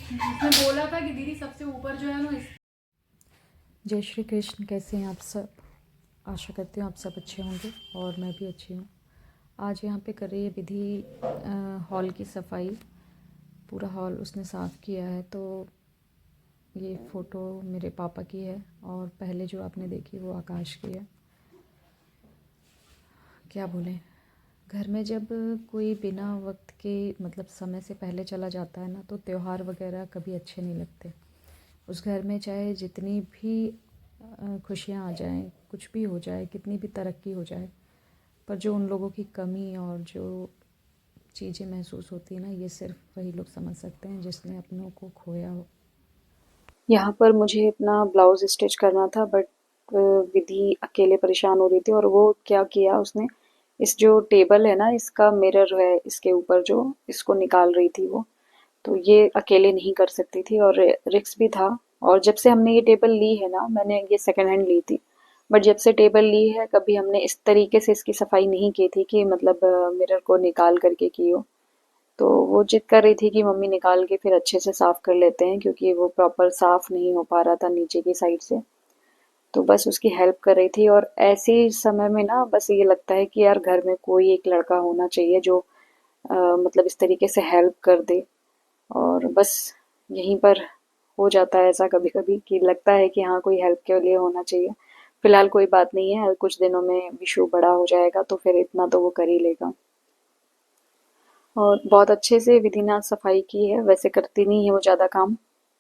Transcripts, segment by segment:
उसने बोला था कि दीदी सबसे ऊपर जो है ना जय श्री कृष्ण। कैसे हैं आप सब? आशा करती हूँ आप सब अच्छे होंगे और मैं भी अच्छी हूँ। आज यहाँ पे कर रही है विधि हॉल की सफाई। पूरा हॉल उसने साफ़ किया है। तो ये फ़ोटो मेरे पापा की है और पहले जो आपने देखी वो आकाश की है। क्या बोलें, घर में जब कोई बिना वक्त के मतलब समय से पहले चला जाता है ना, तो त्यौहार वगैरह कभी अच्छे नहीं लगते। उस घर में चाहे जितनी भी खुशियाँ आ जाएं, कुछ भी हो जाए, कितनी भी तरक्की हो जाए, पर जो उन लोगों की कमी और जो चीज़ें महसूस होती है ना, ये सिर्फ वही लोग समझ सकते हैं जिसने अपनों को खोया हो। यहाँ पर मुझे अपना ब्लाउज़ स्टिच करना था, बट विधि अकेले परेशान हो रही थी और वो क्या किया उसने, इस जो टेबल है ना, इसका मिरर है इसके ऊपर, जो इसको निकाल रही थी वो। तो ये अकेले नहीं कर सकती थी और रिस्क भी था। और जब से हमने ये टेबल ली है ना, मैंने ये सेकंड हैंड ली थी, बट जब से टेबल ली है कभी हमने इस तरीके से इसकी सफाई नहीं की थी कि मतलब मिरर को निकाल करके की हो। तो वो जिद कर रही थी कि मम्मी निकाल के फिर अच्छे से साफ कर लेते हैं, क्योंकि वो प्रॉपर साफ नहीं हो पा रहा था नीचे की साइड से। तो बस उसकी हेल्प कर रही थी। और ऐसे समय में ना बस ये लगता है कि यार घर में कोई एक लड़का होना चाहिए जो मतलब इस तरीके से हेल्प कर दे। और बस यहीं पर हो जाता है ऐसा कभी कभी कि लगता है कि हाँ, कोई हेल्प के लिए होना चाहिए। फिलहाल कोई बात नहीं है, कुछ दिनों में विशु बड़ा हो जाएगा तो फिर इतना तो वो कर ही लेगा। और बहुत अच्छे से विधि ने सफाई की है। वैसे करती नहीं है वो ज़्यादा काम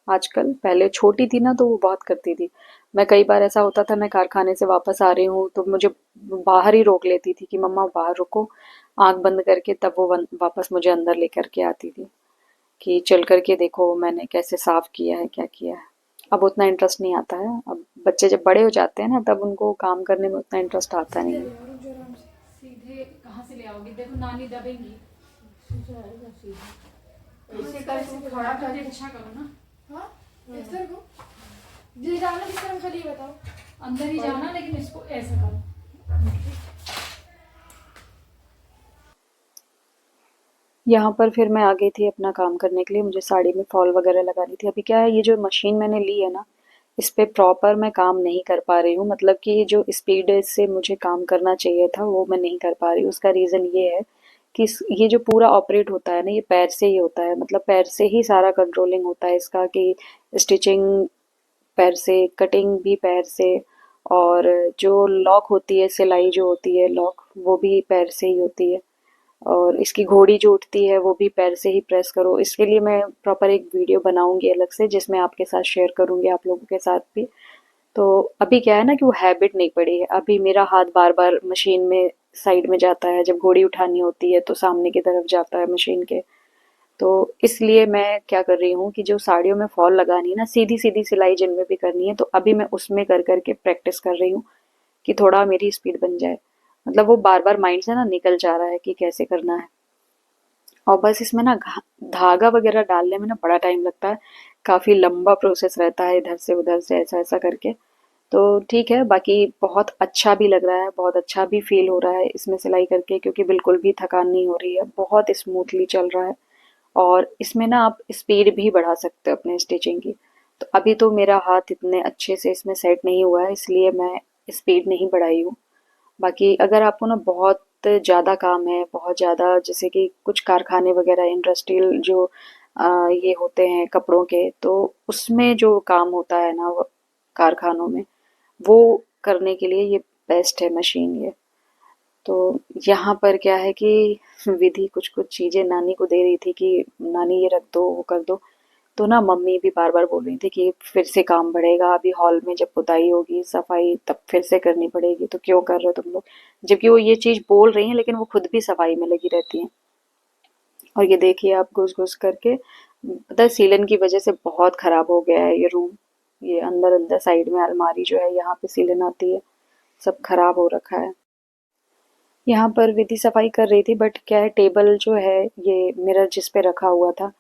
आजकल, पहले छोटी थी ना तो वो बहुत करती थी। मैं कई बार ऐसा होता था, मैं कारखाने से वापस आ रही हूँ तो मुझे बाहर ही रोक लेती थी कि मम्मा बाहर रुको, आंख बंद करके, तब वो वापस मुझे अंदर लेकर के आती थी कि चल करके देखो मैंने कैसे साफ किया है, क्या किया है। अब उतना इंटरेस्ट नहीं आता है। अब बच्चे जब बड़े हो जाते हैं ना, तब उनको काम करने में उतना इंटरेस्ट आता नहीं सीधे है। ले आओ, रुक जाओ आराम से। सीधे कहाँ से ले आओगी? देखो नानी दबेंगी। सीधे आएगा सीधे। ऐसे कर खड़ा करके अच्छा करो ना। हाँ, इस तरह को जी जाना, किस तरह का ये बताओ। अंदर ही जाना, लेकिन इसको ऐसे करो। यहाँ पर फिर मैं आ गई थी अपना काम करने के लिए। मुझे साड़ी में फॉल वगैरह लगानी थी। अभी क्या है, ये जो मशीन मैंने ली है ना, इस पे प्रॉपर मैं काम नहीं कर पा रही हूँ। मतलब कि ये जो स्पीड से मुझे काम करना चाहिए था वो मैं नहीं कर पा रही हूँ। उसका रीज़न ये है कि ये जो पूरा ऑपरेट होता है ना, ये पैर से ही होता है। मतलब पैर से ही सारा कंट्रोलिंग होता है इसका, कि स्टिचिंग पैर से, कटिंग भी पैर से, और जो लॉक होती है, सिलाई जो होती है लॉक, वो भी पैर से ही होती है। और इसकी घोड़ी जो उठती है वो भी पैर से ही प्रेस करो। इसके लिए मैं प्रॉपर एक वीडियो बनाऊंगी अलग से, जिसमें आपके साथ शेयर करूंगी, आप लोगों के साथ भी। तो अभी क्या है ना कि वो हैबिट नहीं पड़ी है। अभी मेरा हाथ बार बार मशीन में साइड में जाता है, जब घोड़ी उठानी होती है तो सामने की तरफ जाता है मशीन के। तो इसलिए मैं क्या कर रही हूँ कि जो साड़ियों में फॉल लगानी है ना, सीधी सीधी सिलाई जिनमें भी करनी है, तो अभी मैं उसमें कर करके प्रैक्टिस कर रही हूँ कि थोड़ा मेरी स्पीड बन जाए। मतलब वो बार बार माइंड से ना निकल जा रहा है कि कैसे करना है। और बस इसमें ना धागा वगैरह डालने में ना बड़ा टाइम लगता है। काफ़ी लंबा प्रोसेस रहता है, इधर से उधर से ऐसा ऐसा करके। तो ठीक है, बाकी बहुत अच्छा भी लग रहा है, बहुत अच्छा भी फील हो रहा है इसमें सिलाई करके, क्योंकि बिल्कुल भी थकान नहीं हो रही है, बहुत स्मूथली चल रहा है। और इसमें ना आप स्पीड भी बढ़ा सकते हो अपने स्टिचिंग की। तो अभी तो मेरा हाथ इतने अच्छे से इसमें सेट नहीं हुआ है, इसलिए मैं स्पीड नहीं बढ़ाई हूँ। बाकी अगर आपको ना बहुत ज़्यादा काम है, बहुत ज़्यादा, जैसे कि कुछ कारखाने वगैरह, इंडस्ट्रियल जो ये होते हैं कपड़ों के, तो उसमें जो काम होता है ना कारखानों में, वो करने के लिए ये बेस्ट है मशीन ये। तो यहाँ पर क्या है कि विधि कुछ कुछ चीज़ें नानी को दे रही थी कि नानी ये रख दो, वो कर दो। तो ना मम्मी भी बार बार बोल रही थी कि फिर से काम बढ़ेगा, अभी हॉल में जब पुताई होगी, सफाई, तब फिर से करनी पड़ेगी, तो क्यों कर रहे हो तुम लोग। जबकि वो ये चीज़ बोल रही हैं, लेकिन वो खुद भी सफाई में लगी रहती हैं। और ये देखिए आप, घुस घुस करके, पता है सीलन की वजह से बहुत खराब हो गया है ये रूम। ये अंदर अंदर साइड में अलमारी जो है, यहाँ पे सीलन आती है, सब खराब हो रखा है। यहाँ पर विधि सफाई कर रही थी, बट क्या है, टेबल जो है, ये मिरर जिस पे रखा हुआ था,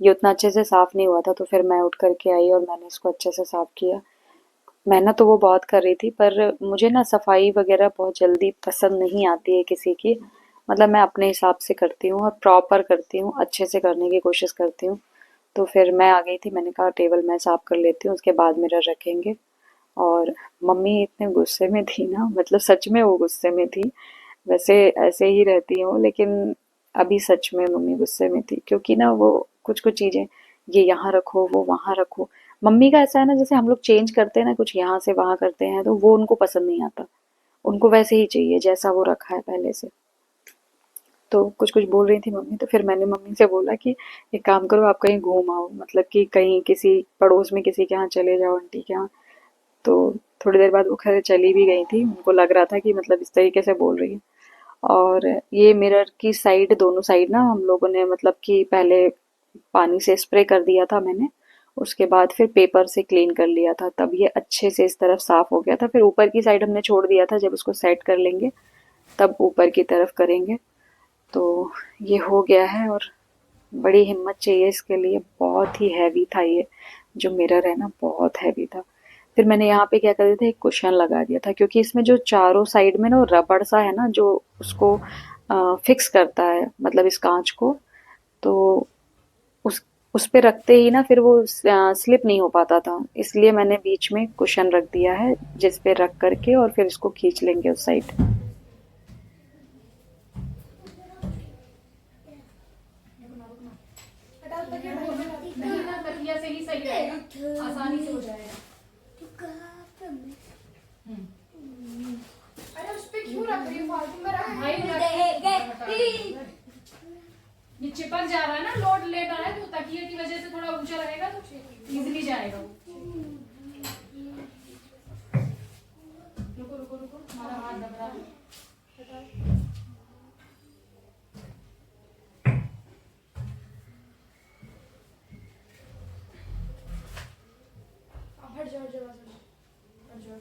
ये उतना अच्छे से साफ नहीं हुआ था। तो फिर मैं उठ करके आई और मैंने इसको अच्छे से साफ किया। मेहनत तो वो बहुत कर रही थी, पर मुझे ना सफाई वगैरह बहुत जल्दी पसंद नहीं आती है किसी की। मतलब मैं अपने हिसाब से करती हूँ और प्रॉपर करती हूँ, अच्छे से करने की कोशिश करती हूँ। तो फिर मैं आ गई थी, मैंने कहा टेबल मैं साफ़ कर लेती हूँ, उसके बाद मिरर रखेंगे। और मम्मी इतने गुस्से में थी ना, मतलब सच में वो गुस्से में थी। वैसे ऐसे ही रहती हूँ, लेकिन अभी सच में मम्मी गुस्से में थी, क्योंकि ना वो कुछ कुछ चीज़ें, ये यहाँ रखो वो वहाँ रखो। मम्मी का ऐसा है ना, जैसे हम लोग चेंज करते हैं ना, कुछ यहाँ से वहाँ करते हैं, तो वो उनको पसंद नहीं आता। उनको वैसे ही चाहिए जैसा वो रखा है पहले से। तो कुछ कुछ बोल रही थी मम्मी, तो फिर मैंने मम्मी से बोला कि एक काम करो, आप कहीं घूम आओ, मतलब कि कहीं किसी पड़ोस में किसी के यहाँ चले जाओ, आंटी के यहाँ। तो थोड़ी देर बाद वो खैर चली भी गई थी, उनको लग रहा था कि मतलब इस तरीके से बोल रही है। और ये मिरर की साइड, दोनों साइड ना हम लोगों ने मतलब कि पहले पानी से स्प्रे कर दिया था मैंने, उसके बाद फिर पेपर से क्लीन कर लिया था, तब ये अच्छे से इस तरफ साफ हो गया था। फिर ऊपर की साइड हमने छोड़ दिया था, जब उसको सेट कर लेंगे तब ऊपर की तरफ करेंगे। तो ये हो गया है, और बड़ी हिम्मत चाहिए इसके लिए, बहुत ही हैवी था ये जो मिरर है ना, बहुत हैवी था। फिर मैंने यहाँ पे क्या कर दिया था, एक कुशन लगा दिया था, क्योंकि इसमें जो चारों साइड में ना रबड़ सा है ना, जो उसको फिक्स करता है, मतलब इस कांच को। तो उस उस पे रखते ही ना फिर वो स्लिप नहीं हो पाता था, इसलिए मैंने बीच में कुशन रख दिया है, जिस पे रख करके और फिर इसको खींच लेंगे उस साइड। नहीं ना, तकिया से ही सही रहेगा, आसानी से हो जाएगा। अरे उस पे क्यों रख रही हो फालतू में, रख भाई। ये चिपक जा रहा है ना, लोड ले रहा है, तो तकिए की वजह से थोड़ा ऊंचा रहेगा तो इजीली जाएगा वो। रुको रुको रुको, हमारा हाथ दब रहा है। हट जाओ, हट जाओ, हट जाओ।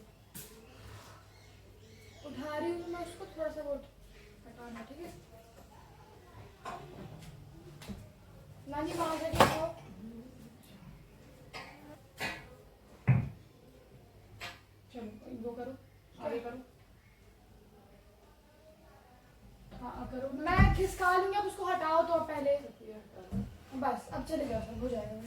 उठा रही हूँ मैं उसको, थोड़ा सा वो हटाना, ठीक है। नानी वहां से देखो, चलो वो करो, आगे करो। हाँ करो, मैं खिसका लूंगी, अब उसको हटाओ तो अब पहले। बस अब चले जाओ, सब हो जाएगा।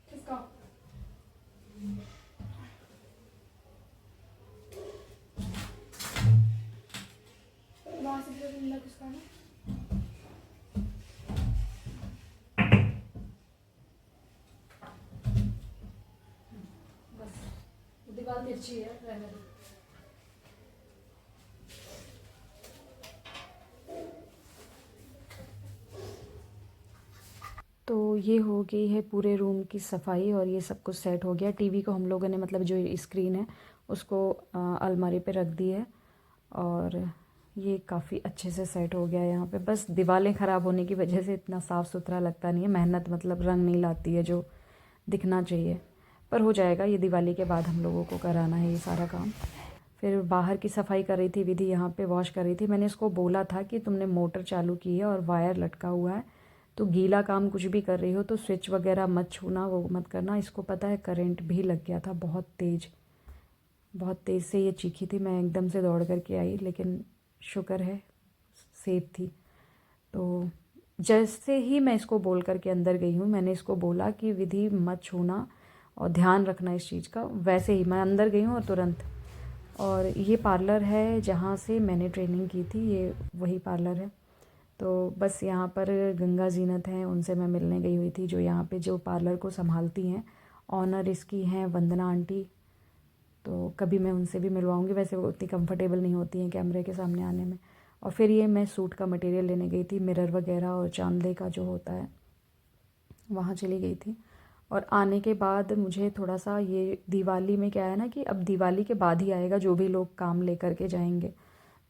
खिसका। वहां से फिर अंदर खिसकाना। बस दीवार तिरछी है, रहने दो। तो ये हो गई है पूरे रूम की सफाई, और ये सब कुछ सेट हो गया। टीवी को हम लोगों ने, मतलब जो स्क्रीन है उसको अलमारी पे रख दी है, और ये काफ़ी अच्छे से सेट हो गया है यहाँ पे। बस दीवारें ख़राब होने की वजह से इतना साफ़ सुथरा लगता नहीं है, मेहनत मतलब रंग नहीं लाती है जो दिखना चाहिए, पर हो जाएगा। ये दिवाली के बाद हम लोगों को कराना है ये सारा काम। फिर बाहर की सफाई कर रही थी विधि, यहाँ पे वॉश कर रही थी। मैंने इसको बोला था कि तुमने मोटर चालू की है और वायर लटका हुआ है, तो गीला काम कुछ भी कर रही हो तो स्विच वगैरह मत छूना, वो मत करना। इसको पता है करंट भी लग गया था, बहुत तेज़ से ये चीखी थी। मैं एकदम से दौड़ करके आई, लेकिन शुक्र है सेफ थी। तो जैसे ही मैं इसको बोल करके अंदर गई हूँ, मैंने इसको बोला कि विधि मत छूना और ध्यान रखना इस चीज़ का, वैसे ही मैं अंदर गई हूँ और तुरंत। और ये पार्लर है जहाँ से मैंने ट्रेनिंग की थी, ये वही पार्लर है। तो बस यहाँ पर गंगा जीनत हैं, उनसे मैं मिलने गई हुई थी, जो यहाँ पे जो पार्लर को संभालती हैं। ऑनर इसकी हैं वंदना आंटी, तो कभी मैं उनसे भी मिलवाऊंगी। वैसे वो उतनी कंफर्टेबल नहीं होती हैं कैमरे के सामने आने में। और फिर ये मैं सूट का मटेरियल लेने गई थी, मिरर वगैरह और चांदले का जो होता है, वहाँ चली गई थी। और आने के बाद मुझे थोड़ा सा, ये दिवाली में क्या है ना कि अब दिवाली के बाद ही आएगा जो भी लोग काम लेकर के जाएंगे,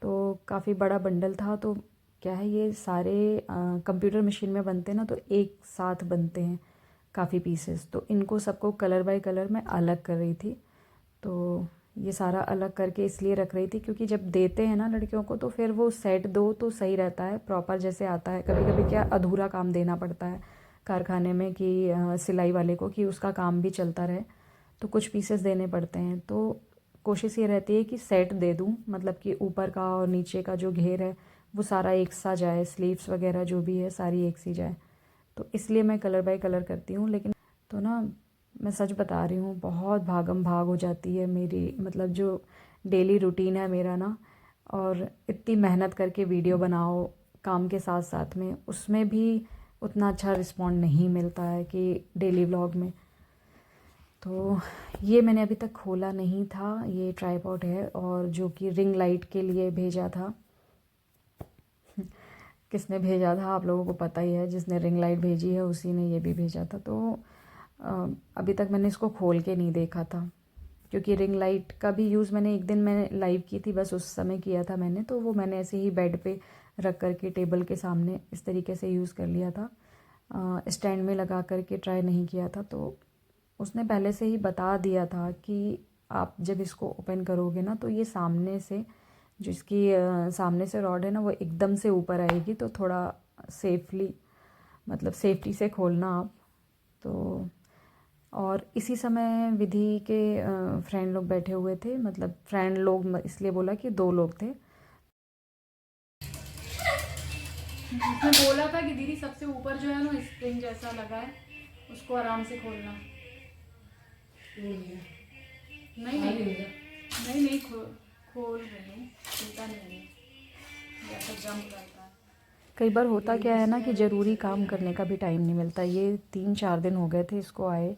तो काफ़ी बड़ा बंडल था। तो क्या है, ये सारे कंप्यूटर मशीन में बनते हैं ना, तो एक साथ बनते हैं काफ़ी पीसेस, तो इनको सबको कलर बाय कलर मैं अलग कर रही थी। तो ये सारा अलग करके इसलिए रख रही थी, क्योंकि जब देते हैं ना लड़कियों को, तो फिर वो सेट दो तो सही रहता है, प्रॉपर जैसे आता है। कभी कभी क्या अधूरा काम देना पड़ता है कारखाने में, कि सिलाई वाले को, कि उसका काम भी चलता रहे, तो कुछ पीसेस देने पड़ते हैं। तो कोशिश ये रहती है कि सेट दे दूँ, मतलब कि ऊपर का और नीचे का जो घेर है वो सारा एक सा जाए, स्लीव्स वगैरह जो भी है सारी एक सी जाए, तो इसलिए मैं कलर बाय कलर करती हूँ। लेकिन तो ना मैं सच बता रही हूँ, बहुत भागम भाग हो जाती है मेरी, मतलब जो डेली रूटीन है मेरा ना, और इतनी मेहनत करके वीडियो बनाओ काम के साथ साथ में, उसमें भी उतना अच्छा रिस्पॉन्ड नहीं मिलता है कि डेली व्लॉग में। तो ये मैंने अभी तक खोला नहीं था, ये ट्राइपॉड है, और जो कि रिंग लाइट के लिए भेजा था। किसने भेजा था आप लोगों को पता ही है, जिसने रिंग लाइट भेजी है उसी ने ये भी भेजा था। तो अभी तक मैंने इसको खोल के नहीं देखा था, क्योंकि रिंग लाइट का भी यूज़ मैंने एक दिन मैंने लाइव की थी, बस उस समय किया था मैंने, तो वो मैंने ऐसे ही बेड पे रख कर के टेबल के सामने इस तरीके से यूज़ कर लिया था, स्टैंड में लगा कर के ट्राई नहीं किया था। तो उसने पहले से ही बता दिया था कि आप जब इसको ओपन करोगे ना, तो ये सामने से जो इसकी सामने से रॉड है ना, वो एकदम से ऊपर आएगी, तो थोड़ा सेफली, मतलब सेफ्टी से खोलना आप। तो और इसी समय विधि के फ्रेंड लोग बैठे हुए थे, मतलब फ्रेंड लोग इसलिए बोला कि 2 लोग थे। उसने बोला था कि दीदी सबसे ऊपर जो है ना स्प्रिंग जैसा लगा है, उसको आराम से खोलना। नहीं नहीं खोल रही हूँ, चिंता नहीं है, जैसा जंप करता है। कई बार होता क्या है ना कि ज़रूरी काम करने का भी टाइम नहीं मिलता। ये 3-4 दिन हो गए थे इसको आए,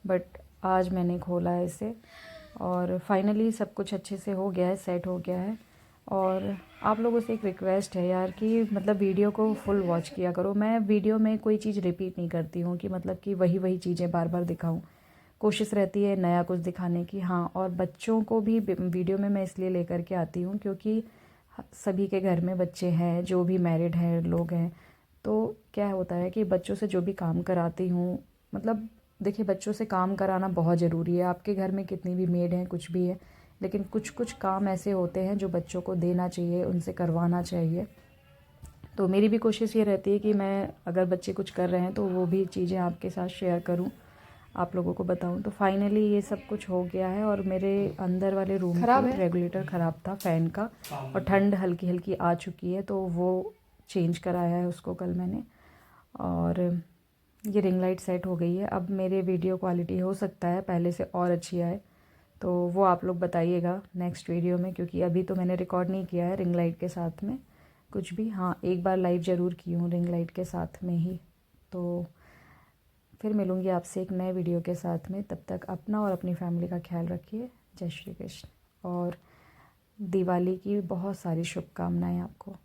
बट आज मैंने खोला है इसे, और फाइनली सब कुछ अच्छे से हो गया है, सेट हो गया है। और आप लोगों से एक रिक्वेस्ट है यार कि मतलब वीडियो को फुल वॉच किया करो। मैं वीडियो में कोई चीज़ रिपीट नहीं करती हूँ कि मतलब कि वही वही चीज़ें बार बार दिखाऊँ। कोशिश रहती है नया कुछ दिखाने की। हाँ, और बच्चों को भी वीडियो में मैं इसलिए लेकर के आती हूँ क्योंकि सभी के घर में बच्चे हैं, जो भी मैरिड हैं लोग हैं, तो क्या होता है कि बच्चों से जो भी काम कराती हूँ, मतलब देखिए बच्चों से काम कराना बहुत ज़रूरी है। आपके घर में कितनी भी मेड हैं, कुछ भी है, लेकिन कुछ कुछ काम ऐसे होते हैं जो बच्चों को देना चाहिए, उनसे करवाना चाहिए। तो मेरी भी कोशिश ये रहती है कि मैं अगर बच्चे कुछ कर रहे हैं तो वो भी चीज़ें आपके साथ शेयर करूं, आप लोगों को बताऊं। तो फाइनली ये सब कुछ हो गया है, और मेरे अंदर वाले रूम का रेगुलेटर ख़राब था फ़ैन का, और ठंड हल्की हल्की आ चुकी है, तो वो चेंज कराया है उसको कल मैंने। और ये रिंग लाइट सेट हो गई है। अब मेरे वीडियो क्वालिटी हो सकता है पहले से और अच्छी आए, तो वो आप लोग बताइएगा नेक्स्ट वीडियो में, क्योंकि अभी तो मैंने रिकॉर्ड नहीं किया है रिंग लाइट के साथ में कुछ भी। हाँ, एक बार लाइव ज़रूर की हूँ रिंग लाइट के साथ में ही। तो फिर मिलूँगी आपसे एक नए वीडियो के साथ में। तब तक अपना और अपनी फैमिली का ख्याल रखिए। जय श्री कृष्ण, और दिवाली की बहुत सारी शुभकामनाएं आपको।